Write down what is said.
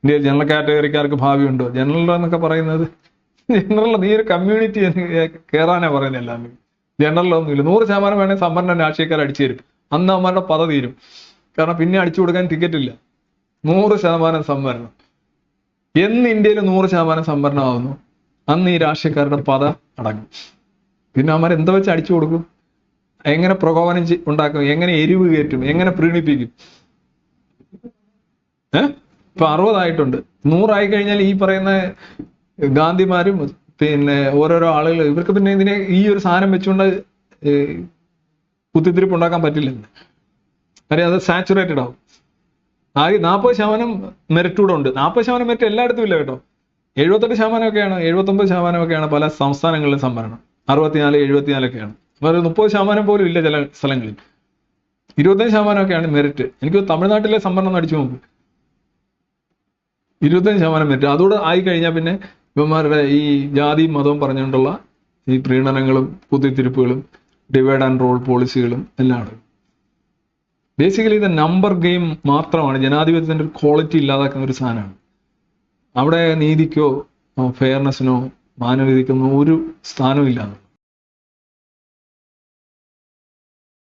ഇന്ത്യയിൽ general കാറ്റഗറിക്കാർക്ക് ഭാവിയുണ്ടോ? General എന്നൊക്കെ പറയുന്നത് ജനറൽ നീ ഒരു കമ്മ്യൂണിറ്റി കയറാനാ പറയുന്നത്. എല്ലാം ജനറലൊന്നുമില്ല. 100% വേണേൽ സംവരണം രാഷ്ട്രീയക്കാർ അടിച്ചു തരും. അന്ന് അവന്മാരുടെ പദ തീരും. കാരണം പിന്നെ അടിച്ചു കൊടുക്കാൻ ടിക്കറ്റ് ഇല്ല. 100% സംവരണം. എന്ന് ഇന്ത്യയിൽ 100% സംവരണമാകുന്നു, അന്ന് ഈ രാഷ്ട്രീയക്കാരുടെ പദ അടങ്ങും. പിന്നെ അവന്മാർ എന്താ വെച്ച് അടിച്ചു കൊടുക്കും? എങ്ങനെ പ്രകോപനം ഉണ്ടാക്കും? എങ്ങനെ എരിവ് കയറ്റും? എങ്ങനെ പ്രീണിപ്പിക്കും? ഇപ്പൊ 60 ആയിട്ടുണ്ട്. 100 ആയി കഴിഞ്ഞാൽ ഈ പറയുന്ന ഗാന്ധിമാരും പിന്നെ ഓരോരോ ആളുകൾ ഇവർക്ക് പിന്നെ ഇതിനെ ഈ ഒരു സാധനം വെച്ചുകൊണ്ട് കുത്തിത്തിരിപ്പ് ഉണ്ടാക്കാൻ പറ്റില്ലെന്ന്. കാര്യം അത് സാച്ചുറേറ്റഡ് ആവും. ആകെ 40% മെറിറ്റ് കൂടെ ഉണ്ട്. 40% മെറിറ്റ് എല്ലായിടത്തും ഇല്ല കേട്ടോ. 78%ഒക്കെയാണ്, 79%ഒക്കെയാണ് പല സംസ്ഥാനങ്ങളിലും സംവരണം. 64, 74ഒക്കെയാണ്. അപ്പൊ 30% പോലും ഇല്ല ചില സ്ഥലങ്ങളിൽ. 25%ഒക്കെയാണ് മെറിറ്റ്. എനിക്ക് തമിഴ്നാട്ടിലെ സംവരണം അടിച്ചു നോക്കും. 25% മെറിറ്റ്. അതുകൂടെ ആയിക്കഴിഞ്ഞാൽ പിന്നെ ഇവന്മാരുടെ ഈ ജാതിയും മതവും പറഞ്ഞുകൊണ്ടുള്ള ഈ പ്രീണനങ്ങളും കുത്തിത്തിരിപ്പുകളും ഡിവൈഡ് ആൻഡ് റോൾ പോളിസികളും എല്ലാം ഉണ്ട്. ബേസിക്കലി ഇത് നമ്പർ ഗെയിം മാത്രമാണ്. ജനാധിപത്യത്തിന്റെ ഒരു ക്വാളിറ്റി ഇല്ലാതാക്കുന്ന ഒരു സാധനമാണ്. അവിടെ നീതിക്കോ ഫെയർനെസ്സിനോ മാനവികതയ്ക്കൊന്നും ഒരു സ്ഥാനവും ഇല്ലാതെ